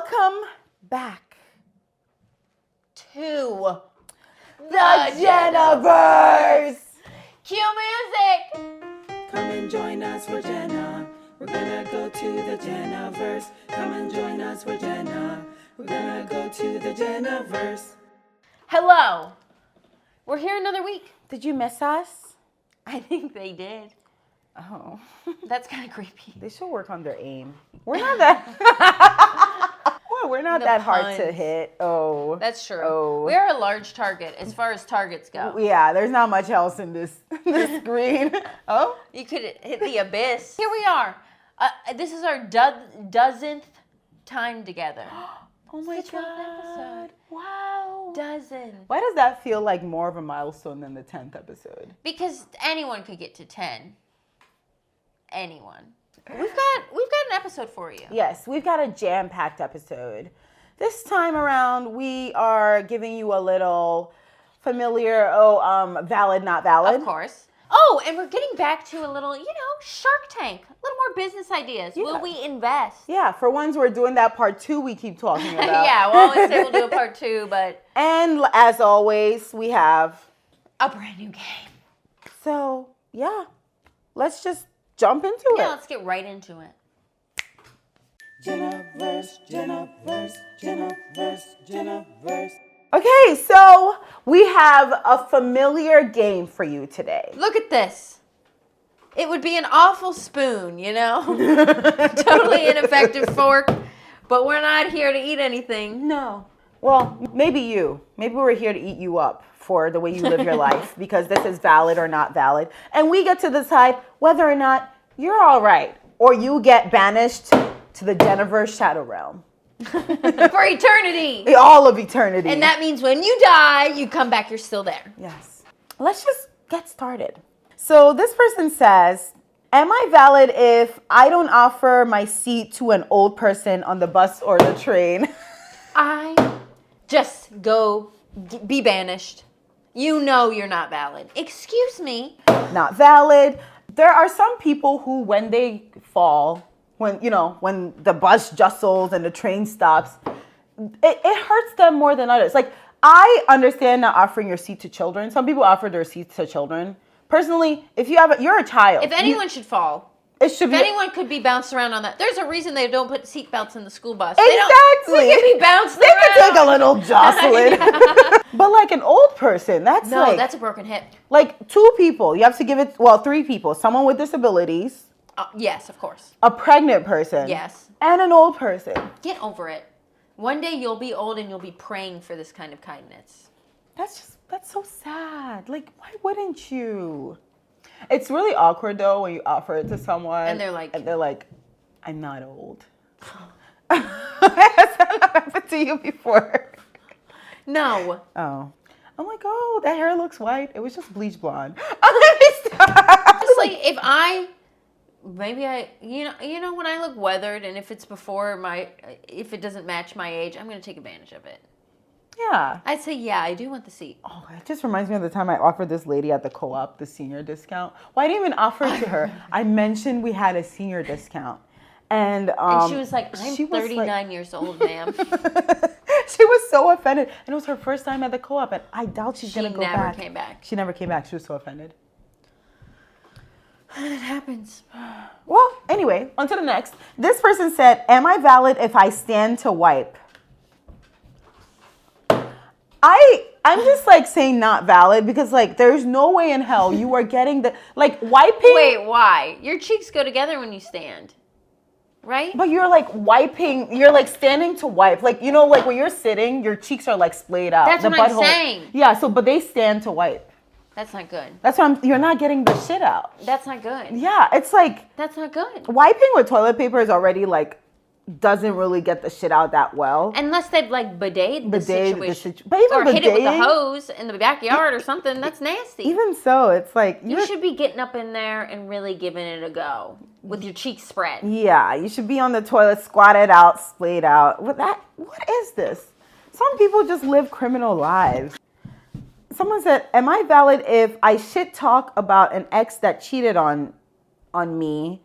Welcome back to the Jenaverse. Cue music. Come and join us for Jenna. We're gonna go to the Jenaverse. Come and join us for Jenna. We're gonna go to the Jenaverse. Hello. We're here another week. Did you miss us? I think they did. Oh. That's kind of creepy. They should work on their aim. We're not that... well, we're not that hard to hit. Oh. That's true. Oh. We're a large target as far as targets go. Yeah, there's not much else in this screen. Oh? You could hit the abyss. Here we are. This is our dozenth time together. Oh my It's the 12th God. episode. Wow. Dozen. Why does that feel like more of a milestone than the 10th episode? Because anyone could get to 10. Anyone. We've got an episode for you. Yes, we've got a jam-packed episode. This time around, we are giving you a little familiar, valid, not valid. Of course. Oh, and we're getting back to a little, Shark Tank. A little more business ideas. Yeah. Will we invest? Yeah, for ones we're doing that part 2 we keep talking about. Yeah, we'll always say we'll do a part 2, but... And as always, we have... a brand new game. So, yeah, let's just jump into it. Yeah, let's get right into it. Jenaverse, Jenaverse, Jenaverse, Jenaverse. Okay, so we have a familiar game for you today. Look at this. It would be an awful spoon, Totally ineffective fork, but we're not here to eat anything. No. Well, maybe you. Maybe we're here to eat you up for the way you live your life because this is valid or not valid. And we get to decide whether or not you're all right or you get banished to the Jenaverse Shadow Realm. For eternity. All of eternity. And that means when you die, you come back, you're still there. Yes. Let's just get started. So this person says, am I valid if I don't offer my seat to an old person on the bus or the train? I just go be banished. You know you're not valid. Excuse me. Not valid. There are some people who, when they fall, when the bus jostles and the train stops, it hurts them more than others. Like, I understand not offering your seat to children. Some people offer their seats to children. Personally, if you're a child. If anyone should fall. It should be. If anyone could be bounced around on that. There's a reason they don't put seat belts in the school bus. Exactly. They can be bounced They around. can take a little jostling. Yeah. But like an old person, that's that's a broken hip. like 2 people. You have to give it, 3 people. Someone with disabilities. Yes, of course. A pregnant person. Yes. And an old person. Get over it. One day you'll be old and you'll be praying for this kind of kindness. That's so sad. Like, why wouldn't you? It's really awkward though when you offer it to someone And they're like, I'm not old. Has that not happened to you before? No. Oh. I'm like, oh, that hair looks white. It was just bleach blonde. Let me stop. Just like if when I look weathered and if it's if it doesn't match my age, I'm going to take advantage of it. Yeah. I'd say, yeah, I do want the seat. Oh, it just reminds me of the time I offered this lady at the co-op the senior discount. Well, I didn't even offer it to her. I mentioned we had a senior discount. And she was like, I'm 39 years old, ma'am. She was so offended. And it was her first time at the co-op. And I doubt she's going to go back. She never came back. She never came back. She was so offended. It happens. Well, anyway, on to the next. This person said, am I valid if I stand to wipe? I'm just like saying not valid because like there's no way in hell you are getting the like wiping. Wait, why? Your cheeks go together when you stand, right? But you're like wiping. You're like standing to wipe. Like like when you're sitting, your cheeks are like splayed out. That's what I'm saying. Yeah. So, but they stand to wipe. That's not good. That's why you're not getting the shit out. That's not good. Yeah, it's like That's not good. wiping with toilet paper is already like doesn't really get the shit out that well. Unless they've like bidet the situation. But even or hit it with a bideting- hose in the backyard or something. That's nasty. Even so, it's like You should be getting up in there and really giving it a go with your cheeks spread. Yeah, you should be on the toilet, squatted out, splayed out. What is this? Some people just live criminal lives. Someone said, am I valid if I shit talk about an ex that cheated on me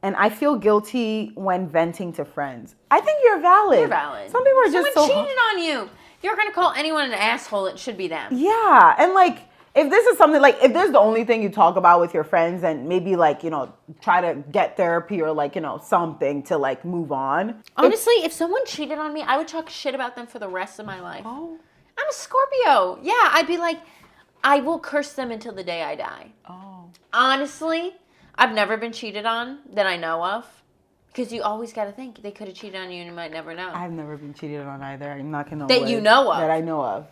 and I feel guilty when venting to friends. I think you're valid. You're valid. Some people are just so... Someone cheated on you. If you're going to call anyone an asshole, it should be them. Yeah, and like, if this is something, like, if this is the only thing you talk about with your friends and maybe, like, you know, try to get therapy or, like, you know, something to, like, move on. Honestly, if someone cheated on me, I would talk shit about them for the rest of my life. Oh. I'm a Scorpio. Yeah, I'd be like, I will curse them until the day I die. Oh. Honestly, I've never been cheated on that I know of. Because you always got to think they could have cheated on you and you might never know. I've never been cheated on either. I'm not going to That you know of. That I know of.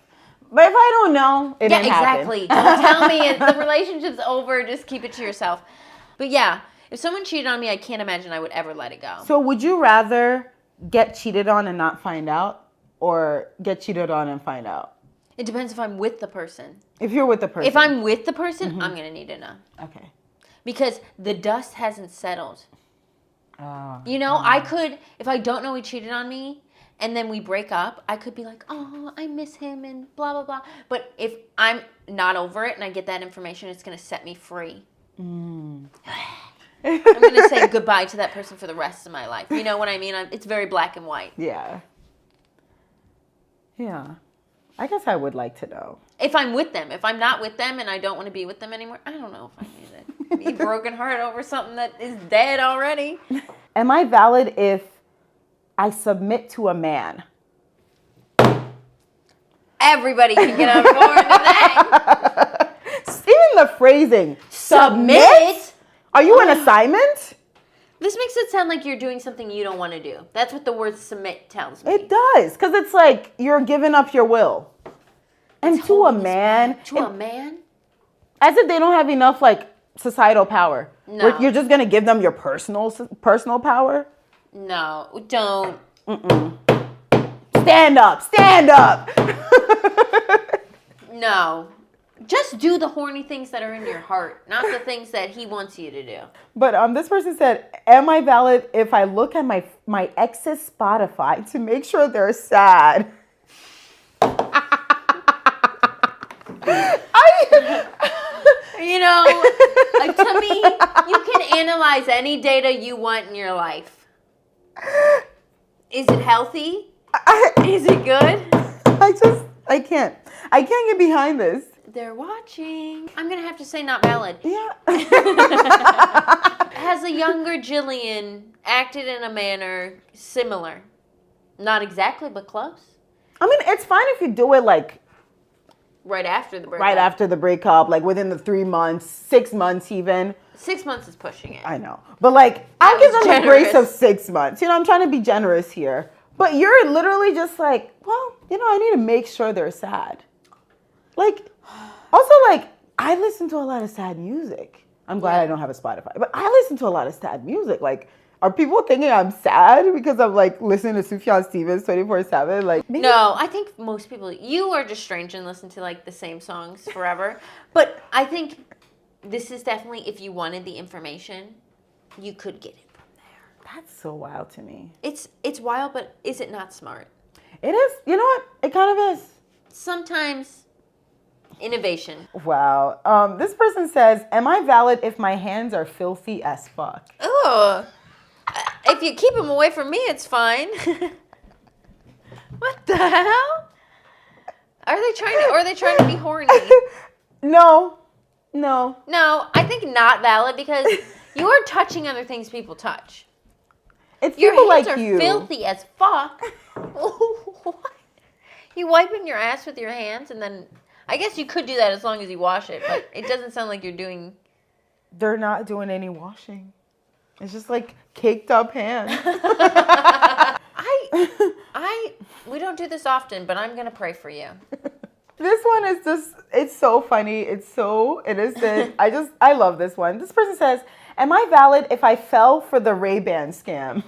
But if I don't know, it didn't exactly. Don't tell me the relationship's over. Just keep it to yourself. But yeah, if someone cheated on me, I can't imagine I would ever let it go. So would you rather get cheated on and not find out, or get cheated on and find out? It depends if I'm with the person. If you're with the person. If I'm with the person, I'm going to need to know. Okay. Because the dust hasn't settled. You know, I could, if I don't know he cheated on me, and then we break up, I could be like, oh, I miss him and blah, blah, blah. But if I'm not over it and I get that information, it's going to set me free. I'm going to say goodbye to that person for the rest of my life. You know what I mean? It's very black and white. Yeah. Yeah. I guess I would like to know. If I'm with them. If I'm not with them and I don't want to be with them anymore, I don't know if I need it. Be broken heart over something that is dead already. Am I valid if I submit to a man? Everybody can get on board with that. Even the phrasing. Submit? Are you an assignment? This makes it sound like you're doing something you don't want to do. That's what the word submit tells me. It does. Because it's like you're giving up your will. And It's to a holding man. To a man? As if they don't have enough, like, societal power. No. Like, you're just going to give them your personal power? No, don't. Stand up. Stand up. No. Just do the horny things that are in your heart, not the things that he wants you to do. But this person said, am I valid if I look at my ex's Spotify to make sure they're sad? You know, to me, you can analyze any data you want in your life. Is it healthy? Is it good? I can't get behind this. They're watching. I'm going to have to say not valid. Yeah. Has a younger Jillian acted in a manner similar? Not exactly, but close. I mean, it's fine if you do it like right after the breakup. Right after the breakup, like within the 3 months, 6 months even. 6 months is pushing it. I know. But like, I'll give them the grace of 6 months. You know, I'm trying to be generous here. But you're literally just like, well, you know, I need to make sure they're sad. Like, also like, I listen to a lot of sad music. I'm glad I don't have a Spotify. But I listen to a lot of sad music. Like, are people thinking I'm sad because I'm like listening to Sufjan Stevens 24/7? Like, maybe. No, I think most people, you are just strange and listen to like the same songs forever. But I think this is definitely, if you wanted the information, you could get it from there. That's so wild to me. It's wild, but is it not smart? It is. You know what? It kind of is. Sometimes innovation. Wow. This person says, am I valid if my hands are filthy as fuck? Ugh. If you keep them away from me, it's fine. What the hell? Are they trying to be horny? No. No, I think not valid because you are touching other things people touch. It's Your people hands like are you. filthy as fuck. What? You wiping your ass with your hands and then I guess you could do that as long as you wash it, but it doesn't sound like you're doing. They're not doing any washing. It's just like caked up hands. We don't do this often, but I'm gonna pray for you. This one is just, it's so funny. It's so innocent. I love this one. This person says, am I valid if I fell for the Ray-Ban scam?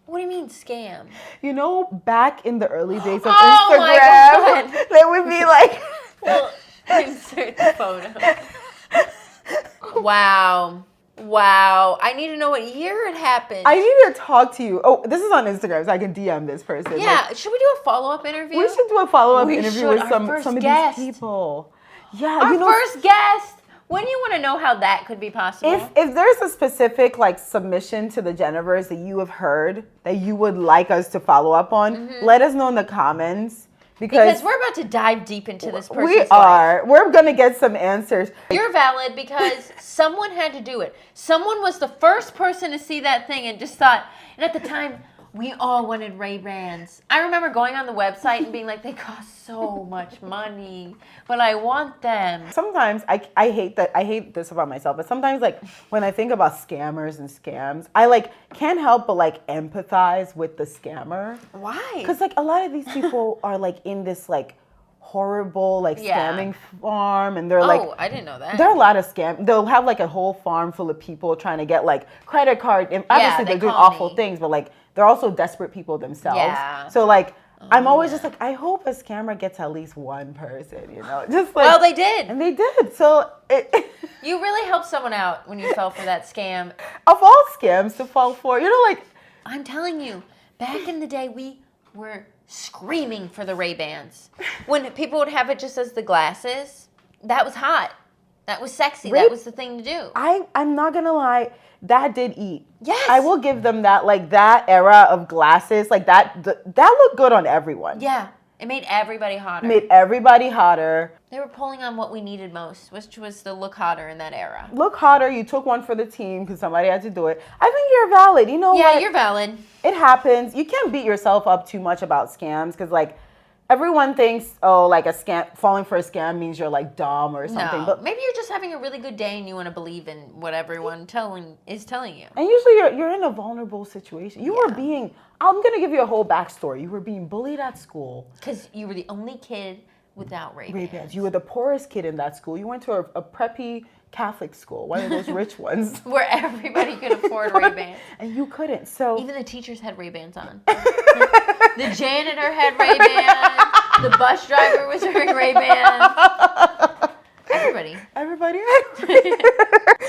What do you mean scam? You know, back in the early days of Oh Instagram, my God. they would be like... Well, insert the photo. Wow. I need to know what year it happened. I need to talk to you. Oh, this is on Instagram, so I can DM this person. Yeah, should we do a follow-up interview? We should do a follow-up interview should. with Our some first of guest. these people. Yeah, Our first guest. Wouldn't you want to know how that could be possible? If there's a specific like submission to the Jenaverse that you have heard that you would like us to follow up on, let us know in the comments. Because we're about to dive deep into this person's we are. We're going to get some answers. You're valid because someone had to do it. Someone was the first person to see that thing and just thought, and at the time, we all wanted Ray-Bans. I remember going on the website and being like, they cost so much money, but I want them. Sometimes I hate this about myself, but sometimes like when I think about scammers and scams, I like can't help but like empathize with the scammer. Why? Because like a lot of these people are like in this like horrible like scamming farm, and they're like, oh, I didn't know that. There are a lot of scams. They'll have like a whole farm full of people trying to get like credit card, and obviously they're doing awful things, but like they're also desperate people themselves. Yeah. So like I'm always just like, I hope a scammer gets at least one person, you know, just like. Well, they did, and they did. So you really helped someone out when you fell for that scam. Of all scams to fall for, you know, like I'm telling you, back in the day, we were screaming for the Ray-Bans. When people would have it just as the glasses, that was hot. That was sexy. That was the thing to do. I'm not gonna lie, that did eat. Yes. I will give them that, like that era of glasses, like that looked good on everyone. Yeah. It made everybody hotter. They were pulling on what we needed most, which was the look hotter in that era. Look hotter. You took one for the team because somebody had to do it. I think you're valid. You know what? Yeah, you're valid. It happens. You can't beat yourself up too much about scams because, like, everyone thinks, oh, like a scam, falling for a scam means you're like dumb or something. No, but maybe you're just having a really good day and you want to believe in what everyone is telling you. And usually you're in a vulnerable situation. You were being, I'm going to give you a whole backstory. You were being bullied at school. Because you were the only kid without Ray-Bans. Ray-Bans. You were the poorest kid in that school. You went to a preppy Catholic school, one of those rich ones. Where everybody could afford Ray-Bans. And you couldn't, so. Even the teachers had Ray-Bans on. The janitor had Ray-Bans. The bus driver was wearing Ray-Bans. Everybody. Everybody had Ray-Bans.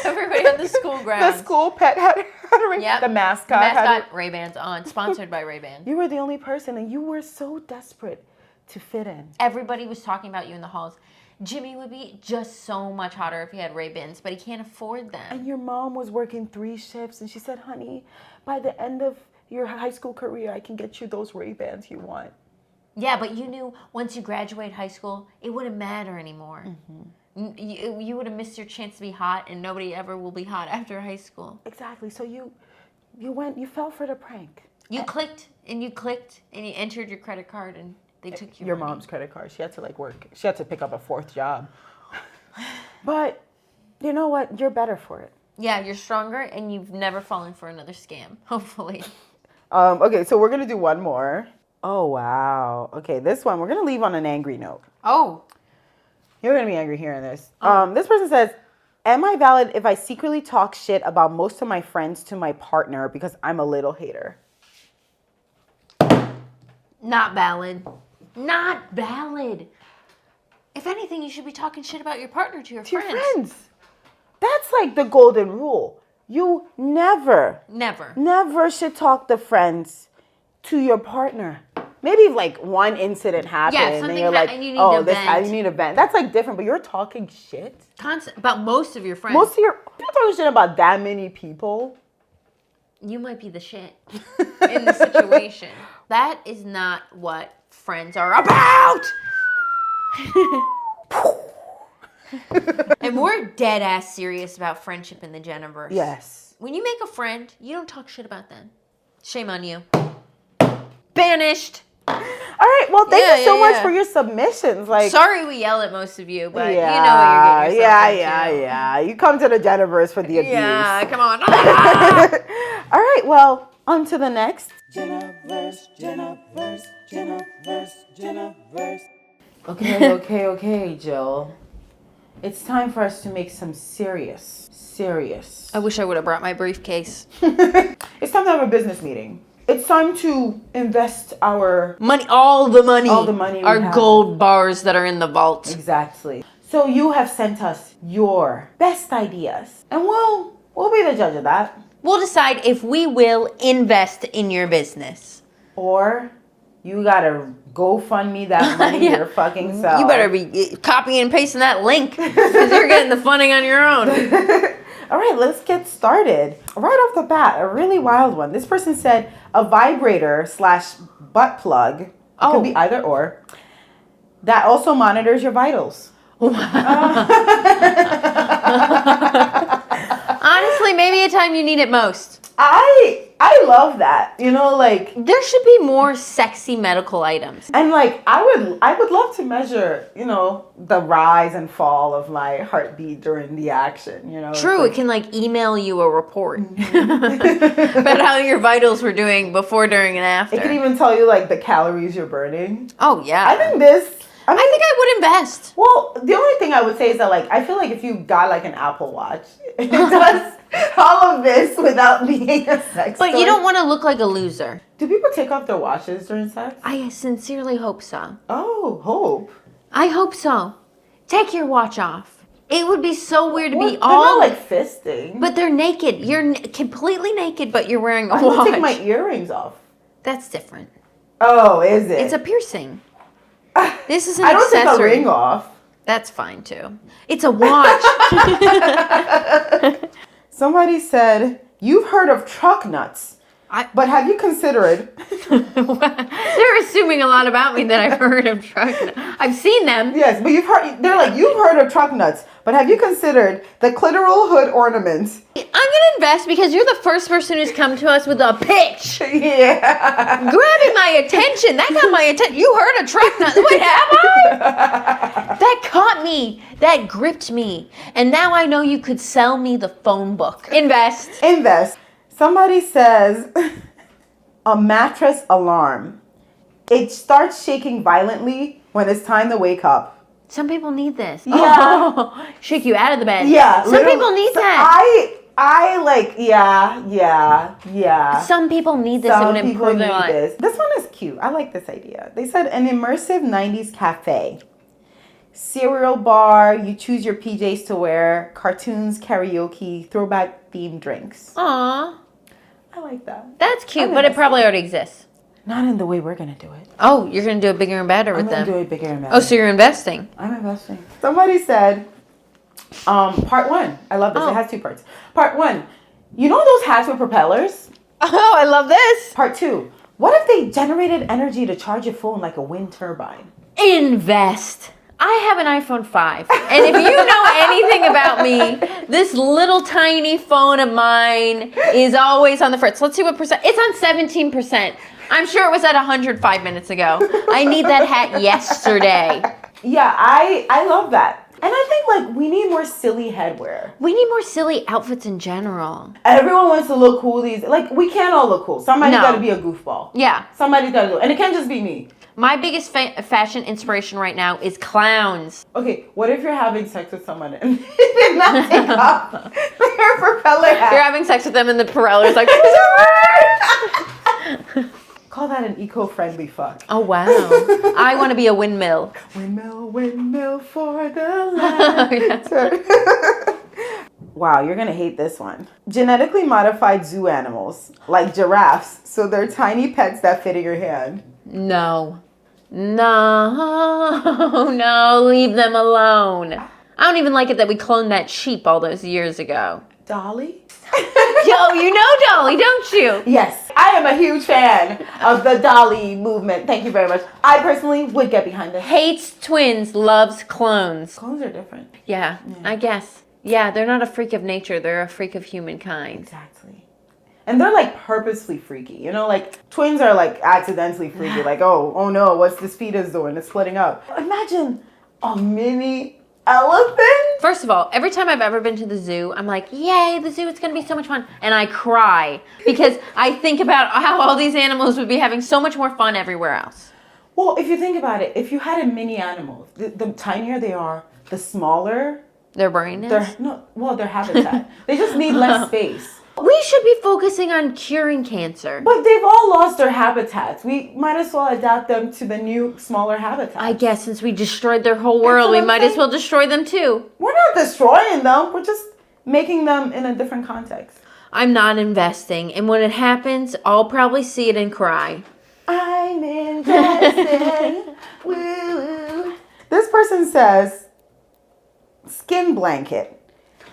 Everybody on the school grounds. The school pet had Ray-Bans. Yep. The mascot had Ray-Bans on. Sponsored by Ray-Bans. You were the only person, and you were so desperate to fit in. Everybody was talking about you in the halls. Jimmy would be just so much hotter if he had Ray-Bans, but he can't afford them. And your mom was working 3 shifts, and she said, honey, by the end of your high school career, I can get you those Ray-Bans you want. Yeah, but you knew once you graduate high school, it wouldn't matter anymore. Mm-hmm. You would have missed your chance to be hot, and nobody ever will be hot after high school. Exactly. So you fell for the prank. You clicked, and you entered your credit card, and they took your money. Mom's credit card. She had to like work. She had to pick up a 4th job. But you know what? You're better for it. Yeah, you're stronger, and you've never fallen for another scam. Hopefully. Okay, so we're gonna do one more. Oh wow. Okay, this one we're gonna leave on an angry note. Oh. You're gonna be angry hearing this. This person says, "Am I valid if I secretly talk shit about most of my friends to my partner because I'm a little hater?" Not valid. Not valid. If anything, you should be talking shit about your partner to your friends. That's like the golden rule. You never should talk to friends to your partner. Maybe if like one incident happened and you're like, and you need to vent. That's like different, but you're talking shit about most of your friends. You're talking shit about that many people. You might be the shit in the situation. That is not what friends are about. And we're dead ass serious about friendship in the Jenaverse. Yes. When you make a friend, you don't talk shit about them. Shame on you. Banished. All right. Well, thank you so much for your submissions. Like, sorry we yell at most of you, but you know what you're getting yourself into. Yeah. You come to the Jenaverse for the abuse. Yeah, come on. All right. Well, on to the next. Jenaverse. Okay, Jill. It's time for us to make some serious. I wish I would have brought my briefcase. It's time to have a business meeting. It's time to invest our money, all the money we have. Gold bars that are in the vault. Exactly. So you have sent us your best ideas, and we'll be the judge of that. We'll decide if we will invest in your business, or you gotta GoFundMe that money Yeah. your fucking self. You better be copying and pasting that link because you're getting the funding on your own. All right, let's get started. Right off the bat, a really wild one. This person said a vibrator / butt plug. It could be either or. That also monitors your vitals. Honestly, maybe a time you need it most. I love that. You know, like There should be more sexy medical items. and like I would love to measure, you know, the rise and fall of my heartbeat during the action, you know. True, it can like email you a report about how your vitals were doing before, during, and after. It can even tell you like the calories you're burning. Oh yeah. I think I think I would invest. Well, the only thing I would say is that like I feel like if you got like an Apple Watch, it does all of this without being a sex But toy. you don't want to look like a loser. Do people take off their watches during sex? I sincerely hope so. Oh, hope. I hope so. Take your watch off. It would be so weird to Well, be they're all not like fisting. But they're naked. You're completely naked, but you're wearing a I watch. would take my earrings off. That's different. Oh, is it? It's a piercing. This is an I don't take accessory. a ring off. That's fine too. It's a watch. Somebody said, you've heard of truck nuts, but have you considered... They're assuming a lot about me that I've heard of truck. I've seen them. Yes, but you've heard of truck nuts, but have you considered the clitoral hood ornament? I'm gonna invest because you're the first person who's come to us with a pitch. Yeah. Grabbing my attention. That got my attention. You heard of truck nuts. Wait, have I? That caught me. That gripped me. And now I know you could sell me the phone book. Invest. Somebody says a mattress alarm. It starts shaking violently when it's time to wake up. Some people need this. Yeah. Oh, shake you out of the bed. Yeah. Some people need that. I like, yeah. Some people need this. It would improve their life. This one is cute. I like this idea. They said an immersive 90s cafe. Cereal bar, you choose your PJs to wear, cartoons, karaoke, throwback themed drinks. Aw. I like that. That's cute, but it probably already exists. Not in the way we're going to do it. Oh, you're going to do it bigger and better with them. I'm going to do it bigger and better. Oh, so you're investing. I'm investing. Somebody said, part one. I love this. Oh. It has 2 parts. Part 1. You know those hats with propellers? Oh, I love this. Part 2. What if they generated energy to charge your phone like a wind turbine? Invest. I have an iPhone 5. And if you know anything about me, this little tiny phone of mine is always on the fritz. Let's see what percent. It's on 17%. I'm sure it was at 100 5 minutes ago. I need that hat yesterday. Yeah, I love that. And I think like we need more silly headwear. We need more silly outfits in general. Everyone wants to look cool like we can't all look cool. Somebody's got to be a goofball. Yeah. Somebody's got to do it. And it can't just be me. My biggest fashion inspiration right now is clowns. Okay, what if you're having sex with someone and they did not take off their propeller hat? You're having sex with them and the propeller's like, Call that an eco-friendly fuck. oh wow. I want to be a windmill. Windmill for the land. Wow, you're going to hate this one. Genetically modified zoo animals, like giraffes, so they're tiny pets that fit in your hand. No, leave them alone. I don't even like it that we cloned that sheep all those years ago. Dolly? Yo, you know Dolly, don't you? Yes, I am a huge fan of the Dolly movement. Thank you very much. I personally would get behind this. Hates twins, loves clones. Clones are different. Yeah, I guess. Yeah, they're not a freak of nature. They're a freak of humankind. Exactly. And they're like purposely freaky. You know, like twins are like accidentally freaky. Like, oh no, what's this fetus doing? It's splitting up. Imagine a mini elephant. First of all, every time I've ever been to the zoo, I'm like, yay, the zoo, it's going to be so much fun. And I cry because I think about how all these animals would be having so much more fun everywhere else. Well, if you think about it, if you had a mini animal, the tinier they are, the smaller their brain is. Their habitat. They just need less space. We should be focusing on curing cancer. But they've all lost their habitats. We might as well adapt them to the new, smaller habitats. I guess since we destroyed their whole world, we might as well destroy them too. We're not destroying them. We're just making them in a different context. I'm not investing. And when it happens, I'll probably see it and cry. I'm undressing. Woo. This person says, skin blanket.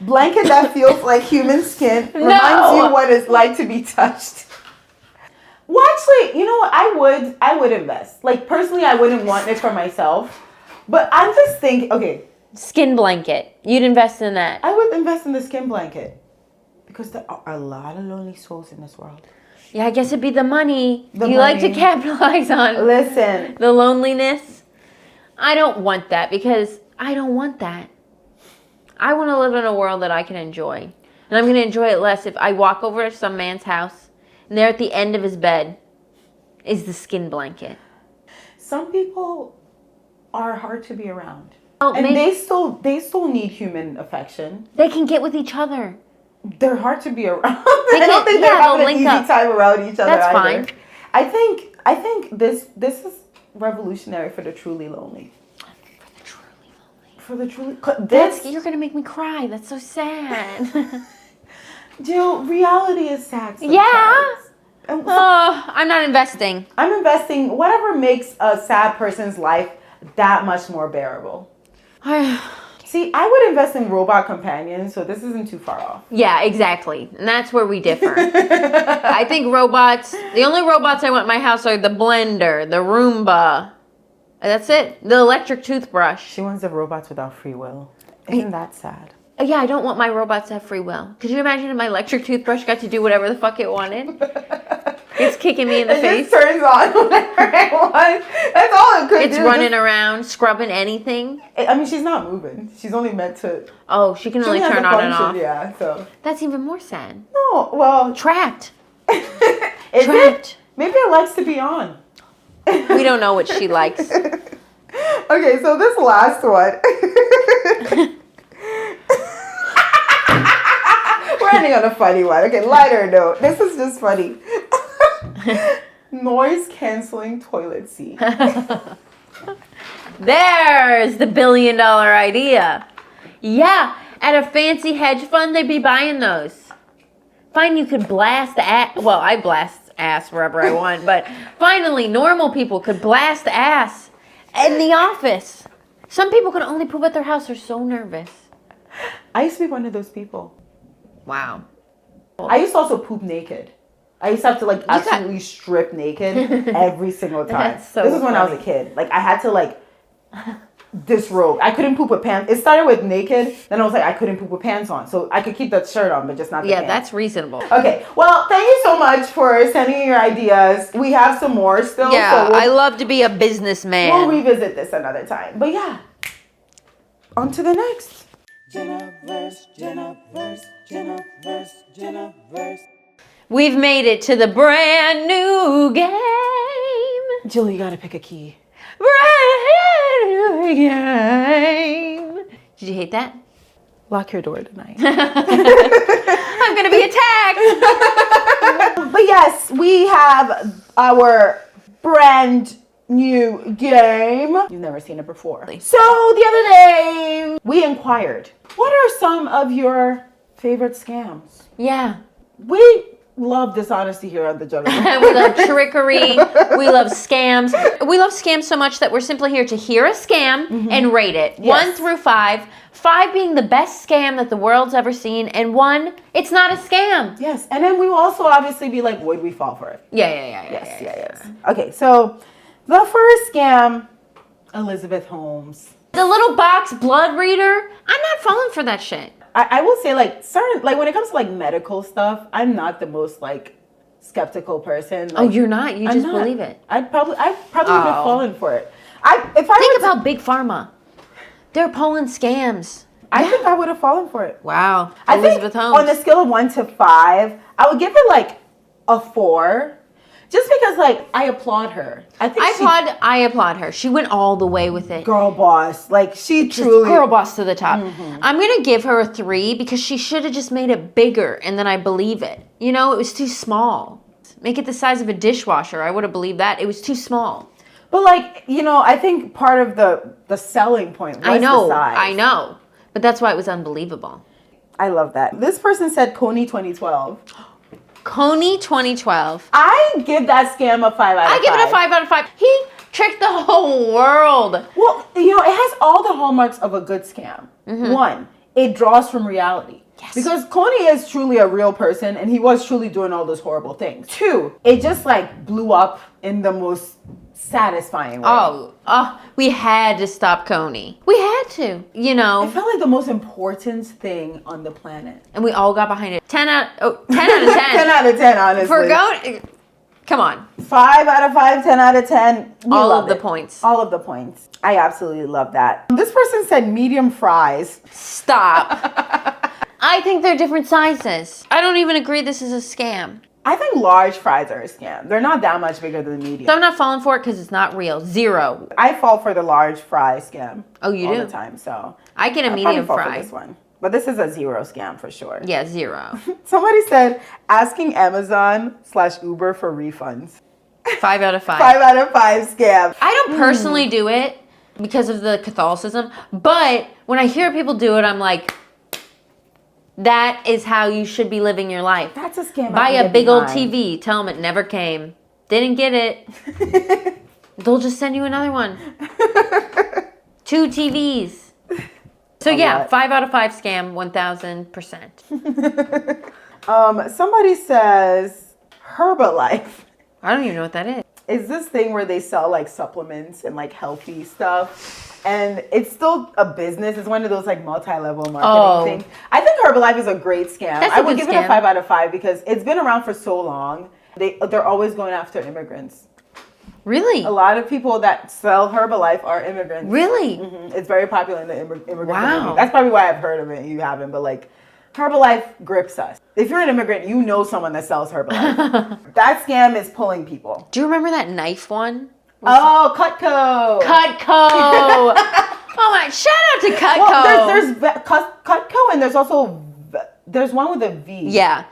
Blanket that feels like human skin. Reminds you what it's like to be touched. Well, actually, you know what? I would invest. Like, personally, I wouldn't want it for myself. But I'm just thinking, okay. Skin blanket. You'd invest in that. I would invest in the skin blanket. Because there are a lot of lonely souls in this world. Yeah, I guess it'd be the money. Like to capitalize on. Listen. The loneliness. I don't want that because I don't want that. I want to live in a world that I can enjoy. And I'm going to enjoy it less if I walk over to some man's house and there at the end of his bed is the skin blanket. Some people are hard to be around. Oh, and they still need human affection. They can get with each other. They're hard to be around. I don't think they're having an easy time around each other. That's either. fine. I think this is revolutionary for the truly lonely. For the truly You're gonna make me cry. That's so sad. Jill, reality is sad sometimes. Yeah. I'm not investing. I'm investing whatever makes a sad person's life that much more bearable. See, I would invest in robot companions, so this isn't too far off. Yeah, exactly. And that's where we differ. I think the only robots I want in my house are the blender, the Roomba. That's it. The electric toothbrush. She wants the robots without free will. Isn't that sad? Yeah, I don't want my robots to have free will. Could you imagine if my electric toothbrush got to do whatever the fuck it wanted? It's kicking me in the face. It just turns on whenever it wants. That's all it could do. It's running around, scrubbing anything. I mean, she's not moving. She's only meant to... Oh, she can only turn on and off. Yeah, so... That's even more sad. No, well... Trapped. Is it? Maybe it likes to be on. We don't know what she likes. Okay, so this last one. We're ending on a funny one. Okay, lighter note. This is just funny. Noise canceling toilet seat. There's the $1 billion idea. Yeah, at a fancy hedge fund, they'd be buying those. Fine, you could blast ass. Well, I blast ass wherever I want, but finally, normal people could blast ass in the office. Some people could only poop at their house. They're so nervous. I used to be one of those people. Wow. I used to also poop naked. I used to have to absolutely strip naked every single time. That's so this is when I was a kid. Like I had to disrobe. I couldn't poop with pants. It started with naked, then I was like I couldn't poop with pants on. So I could keep the shirt on, but just not the pants. Yeah, that's reasonable. Okay. Well, thank you so much for sending your ideas. We have some more still. Yeah, so I love to be a businessman. We'll revisit this another time. But yeah. On to the next. Jenaverse, Jenaverse, Jenaverse, Jenaverse. We've made it to the brand new game. Jill, you gotta pick a key. Brand new game. Did you hate that? Lock your door tonight. I'm gonna be attacked. But yes, we have our brand new game. You've never seen it before. So the other day, we inquired, what are some of your favorite scams? Yeah. We love dishonesty here on the Jenaverse. We love trickery. We love scams. We love scams so much that we're simply here to hear a scam and rate it. Yes. 1 through 5. 5 being the best scam that the world's ever seen, and 1, it's not a scam. Yes, and then we will also obviously be like, would we fall for it? Yeah. Okay, so the first scam, Elizabeth Holmes. The little box blood reader, I'm not falling for that shit. I will say certain when it comes to medical stuff, I'm not the most skeptical person. You're not? You just believe it? I'd probably would have fallen for it. Think about Big Pharma. They're pulling scams. I think I would have fallen for it. Wow. I Elizabeth think Holmes. on a scale of 1 to 5, I would give it a 4. Just because I applaud her. I applaud her. She went all the way with it. Girl boss. She Just truly girl boss to the top. I'm going to give her a 3 because she should have just made it bigger and then I believe it. It was too small. Make it the size of a dishwasher. I would have believed that. It was too small. But I think part of the selling point was the size. I know. But that's why it was unbelievable. I love that. This person said Kony 2012. Kony 2012. I give that scam a 5 out of 5. I give it a 5 out of 5. He tricked the whole world. Well, it has all the hallmarks of a good scam. One, it draws from reality. Yes. Because Kony is truly a real person and he was truly doing all those horrible things. Two, it just like blew up in the most satisfying way. Oh, we had to stop Kony. We had to, It felt like the most important thing on the planet. And we all got behind it. 10 out of 10. 10 out of 10, honestly. For going, come on. 5 out of 5, 10 out of 10. All of the points. All of the points. I absolutely love that. This person said medium fries. Stop. I think they're different sizes. I don't even agree this is a scam. I think large fries are a scam. They're not that much bigger than medium. So I'm not falling for it because it's not real. 0. I fall for the large fry scam. Oh, you do? All the time, so. I get a medium fall fry. For this one. But this is a 0 scam for sure. Yeah, 0. Somebody said asking Amazon/Uber for refunds. 5 out of 5. 5 out of 5 scam. I don't personally do it because of the Catholicism, but when I hear people do it, I'm like, that is how you should be living your life. That's a scam. Buy a big old TV. Tell them it never came. Didn't get it. They'll just send you another one. 2 TVs. So yeah, 5 out of 5 scam, 1000%. Somebody says Herbalife. I don't even know what that is. It's this thing where they sell like supplements and like healthy stuff. And it's still a business. It's one of those like multi-level marketing things. I think Herbalife is a great scam. I would give it a 5 out of 5 because it's been around for so long. They're always going after immigrants. Really? A lot of people that sell Herbalife are immigrants. Really? Mm-hmm. It's very popular in the immigrant community. Wow. That's probably why I've heard of it. You haven't, but like Herbalife grips us. If you're an immigrant, you know someone that sells Herbalife. That scam is pulling people. Do you remember that knife one? Oh, Cutco. Cutco. Oh my! Shout out to Cutco. Well, there's Cutco, and there's one with a V. Yeah.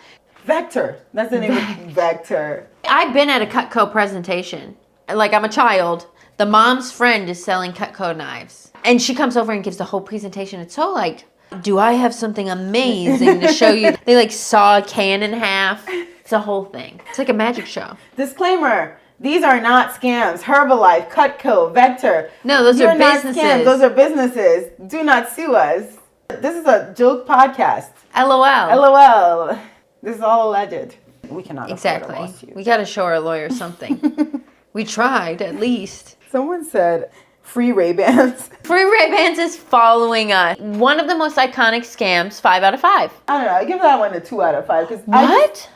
Vector. That's the name of Vector. I've been at a Cutco presentation. Like, I'm a child. The mom's friend is selling Cutco knives. And she comes over and gives the whole presentation. It's so like, do I have something amazing to show you? They like saw a can in half. It's a whole thing. It's like a magic show. Disclaimer. These are not scams. Herbalife, Cutco, Vector. No, those are businesses. Not scams. Those are businesses. Do not sue us. This is a joke podcast. LOL. LOL. This is all alleged. We cannot afford a lawsuit. We got to show our lawyer something. We tried, at least. Someone said free Ray-Bans. Free Ray-Bans is following us. One of the most iconic scams, 5 out of 5. I don't know. I give that one a 2 out of 5. What?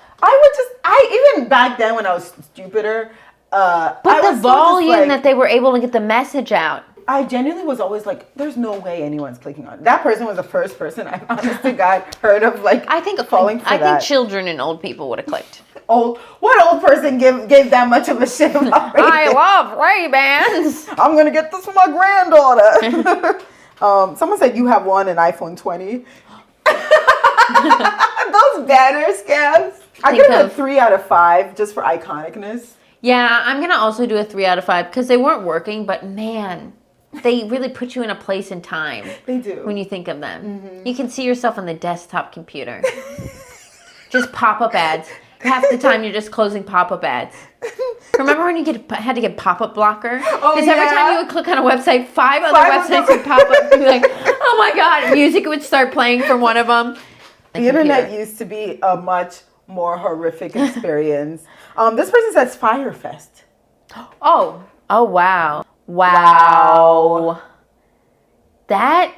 Even back then when I was stupider, but the volume that they were able to get the message out. I genuinely was always like, there's no way anyone's clicking on it. That person was the first person I honest to God heard of falling for that. I think children and old people would have clicked. What old person gave that much of a shit about Ray-Bans? I love Ray-Bans. I'm going to get this for my granddaughter. Someone said you have one, an iPhone 20. Those banner scams. I give it a 3 out of 5 just for iconicness. Yeah, I'm going to also do a 3 out of 5 because they weren't working, but man, they really put you in a place and time. They do. When you think of them. Mm-hmm. You can see yourself on the desktop computer. Just pop-up ads. Half the time you're just closing pop-up ads. Remember when you had to get pop-up blocker? Because every time you would click on a website, 5 other websites would pop up. You'd be like, oh my God, music would start playing from one of them. The internet used to be a much more horrific experience. This person says Firefest. Oh, wow. That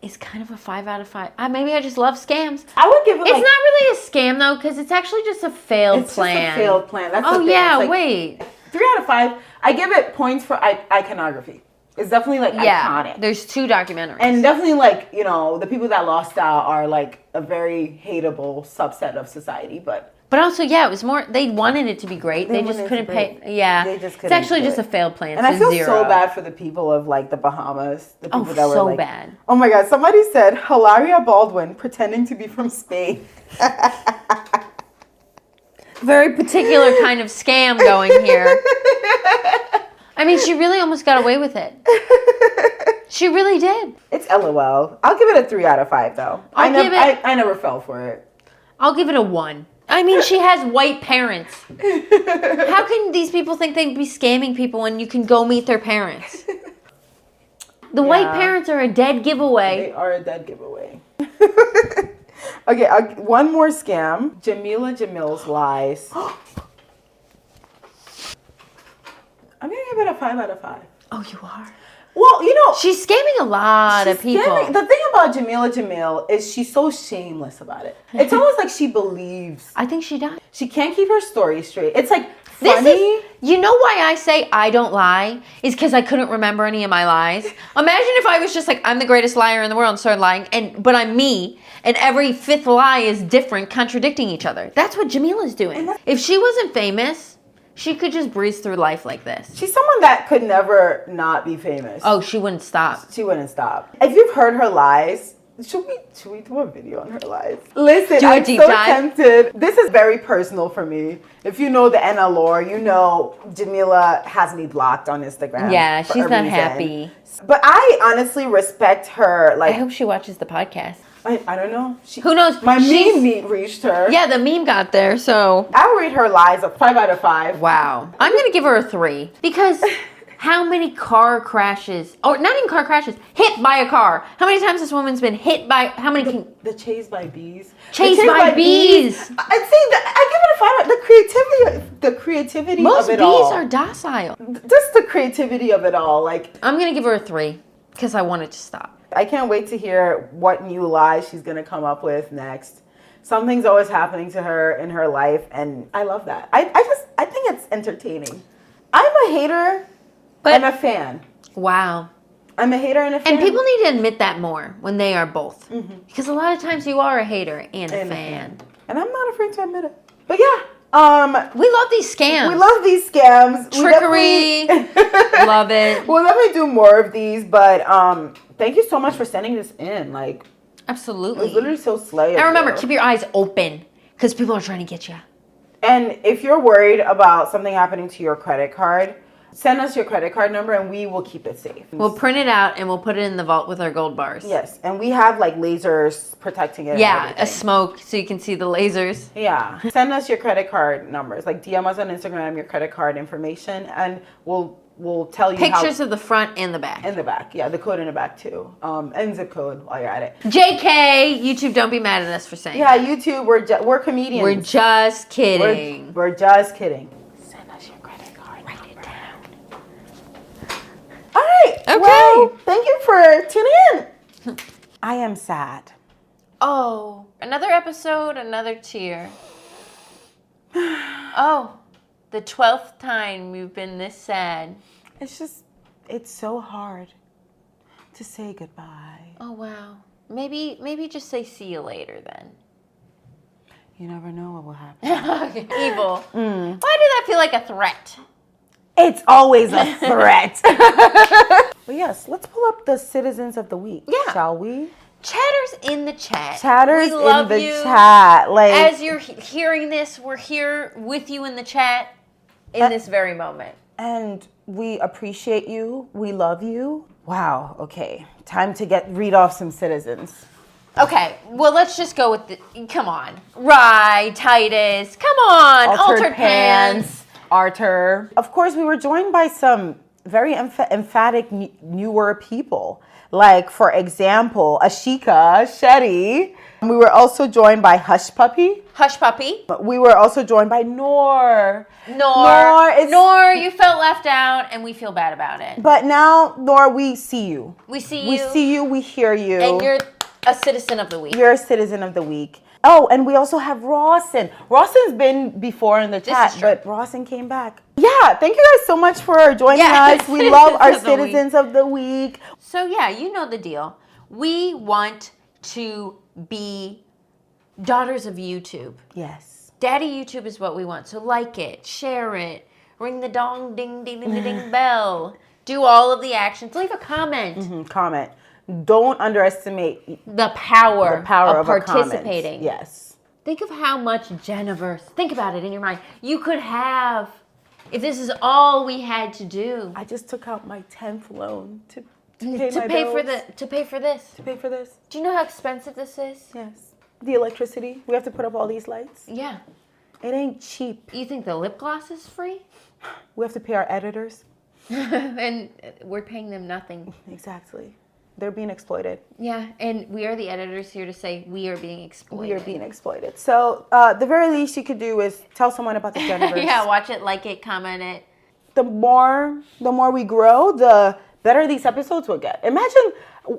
is kind of a 5 out of 5. Maybe I just love scams. I would give it It's not really a scam though, because it's actually just a failed plan. It's just a failed plan. That's the thing. Wait. 3 out of 5. I give it points for iconography. It's definitely iconic. There's 2 documentaries. And definitely the people that lost out are like a very hateable subset of society, but also, it was more, they wanted it to be great. They just couldn't pay. Yeah. They just couldn't. It's actually just a failed plan. And I feel so bad for the people of the Bahamas. The people that were so bad. Oh my God. Somebody said Hilaria Baldwin pretending to be from Spain. Very particular kind of scam going here. I mean, she really almost got away with it. She really did. It's LOL. I'll give it a 3 out of 5 though. I never fell for it. I'll give it a 1. I mean, she has white parents. How can these people think they'd be scamming people when you can go meet their parents? The white parents are a dead giveaway. They are a dead giveaway. Okay, one more scam. Jamil's lies. I'm gonna give it a 5 out of 5. Oh, you are? Well, you know, She's scamming a lot of people. The thing about Jamil is she's so shameless about it. It's almost like she believes. I think she does. She can't keep her story straight. It's like funny. You know why I say I don't lie? Is because I couldn't remember any of my lies. Imagine if I was just like, I'm the greatest liar in the world and started lying, but I'm me, and every fifth lie is different, contradicting each other. That's what Jamila's doing. If she wasn't famous, she could just breeze through life like this. She's someone that could never not be famous. Oh, she wouldn't stop. She wouldn't stop. If you've heard her lies, should we do a video on her lies? Listen, Do a I'm deep so dive. tempted. This is very personal for me. If you know the Ena lore, you know Jamila has me blocked on Instagram. Yeah, for she's a not reason. happy. But I honestly respect her. I Like, hope she watches the podcast. I don't know. Who knows? My She's- meme reached her. Yeah, the meme got there, so... I'll rate her lies a 5 out of 5. Wow. I'm going to give her a 3. Because how many car crashes, or not even car crashes, hit by a car? How many times this woman's been hit by, how many... The chase by bees. Chased by bees. I'd say that I give it a 5. The creativity Most of it bees all. are docile. Just the creativity of it all. Like, I'm going to give her a 3 because I want it to stop. I can't wait to hear what new lies she's gonna come up with next. Something's always happening to her in her life, and I love that. I think it's entertaining. I'm a hater and a fan. Wow. I'm a hater and a fan. And people need to admit that more when they are both. Because a lot of times you are a hater and a fan. And I'm not afraid to admit it. But yeah, we love these scams. we love these scams. Trickery. Love it. We'll definitely do more of these, but thank you so much for sending this in. Like, it Absolutely. was literally so slay. And of remember, you. keep your eyes open because people are trying to get you. And if you're worried about something happening to your credit card, send us your credit card number and we will keep it safe. We'll print it out and we'll put it in the vault with our gold bars. Yes, and we have like lasers protecting it. and Yeah, a everything. smoke so you can see the lasers. Yeah, send us your credit card numbers. Like DM us on Instagram your credit card information, and we'll tell you Pictures how, of the front and the back. in the back. Yeah, the code in the back too. And zip code while you're at it. JK, YouTube, don't be mad at us for saying Yeah, YouTube. We're comedians. We're just kidding. We're just kidding. Send us your credit card. Write it down. All right. Okay. Well, thank you for tuning in. I am sad. Oh, another episode, another tear. Oh, the 12th time we've been this sad. It's so hard to say goodbye. Oh, wow. Maybe just say see you later then. You never know what will happen. Evil. Why did that feel like a threat? It's always a threat. But yes, let's pull up the citizens of the week, Yeah. shall we? Chatters in the chat. Chatters We love in the you. chat. Like, As you're hearing this, we're here with you in the chat in this very moment. and we appreciate you. We love you. Wow. Okay. Time to read off some citizens. Okay, well, let's just go with come on. Rye, Titus, come on. Altered Pants. Arthur. Of course, we were joined by some very emphatic newer people. Like, for example, Ashika Shetty. We were also joined by Hush Puppy. Hush Puppy. We were also joined by Noor. Noor, you felt left out, and we feel bad about it. But now, Noor, we see you. We see We you. see you. We hear you. And you're a citizen of the week. You're a citizen of the week. Oh, and we also have Rawson. Rawson's been before in the chat, is true. but Rawson came back. Yeah, thank you guys so much for joining Yeah, us. We love our citizens of the citizens of the week. So, yeah, you know the deal. We want to be daughters of YouTube. Yes. Daddy YouTube is what we want. So like it, share it, ring the dong ding ding ding ding ding bell. Do all of the actions. Leave a comment. Comment. Don't underestimate The power the power of a comment. participating. Yes. Think of how much Jenaverse. Think about it in your mind. You could have if this is all we had to do. I just took out my 10th loan to To pay pay for bills. to pay for this. To pay for this. Do you know how expensive this is? Yes. The electricity. We have to put up all these lights. Yeah. It ain't cheap. You think the lip gloss is free? We have to pay our editors. And we're paying them nothing. Exactly. They're being exploited. Yeah, and we are the editors here to say we are being exploited. We are being exploited. So the very least you could do is tell someone about the Jenaverse. Yeah, watch it, like it, comment it. The more we grow, the better these episodes will get. Imagine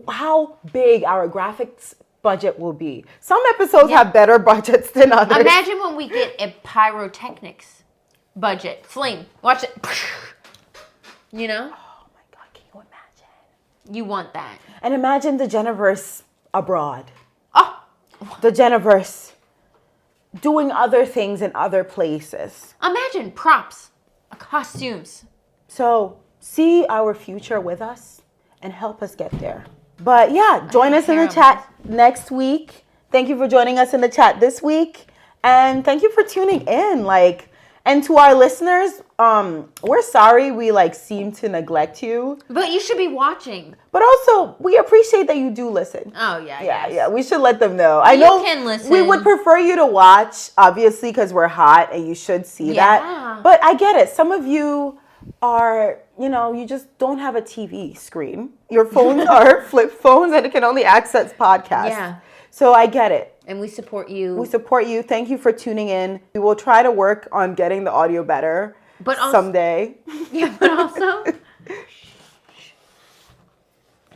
how big our graphics budget will be. Some episodes have better budgets than others. Imagine when we get a pyrotechnics budget. Flame. Watch it. You know? Oh my God, can you imagine? You want that. And imagine the Jenaverse abroad. Oh! The Jenaverse doing other things in other places. Imagine props, costumes. So see our future with us and help us get there. But yeah, join us in the chat next week. Thank you for joining us in the chat this week. And thank you for tuning in. And to our listeners, we're sorry we seem to neglect you. But you should be watching. But also, we appreciate that you do listen. Oh, yeah. Yeah. We should let them know. I know you can listen. We would prefer you to watch, obviously, because we're hot and you should see that. But I get it. Some of you are, you just don't have a TV screen. Your phones are flip phones and it can only access podcasts. Yeah. So I get it. And we support you. We support you. Thank you for tuning in. We will try to work on getting the audio better someday. Yeah, but also...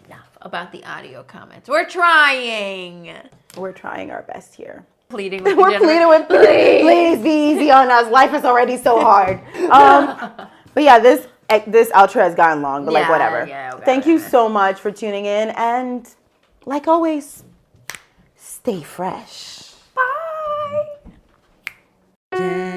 Enough about the audio comments. We're trying. We're trying our best here. Pleading with We're pleading with please be easy on us. Life is already so hard. But yeah, this outro has gotten long, but whatever. Yeah, okay, Thank you so much for tuning in, and like always, stay fresh. Bye.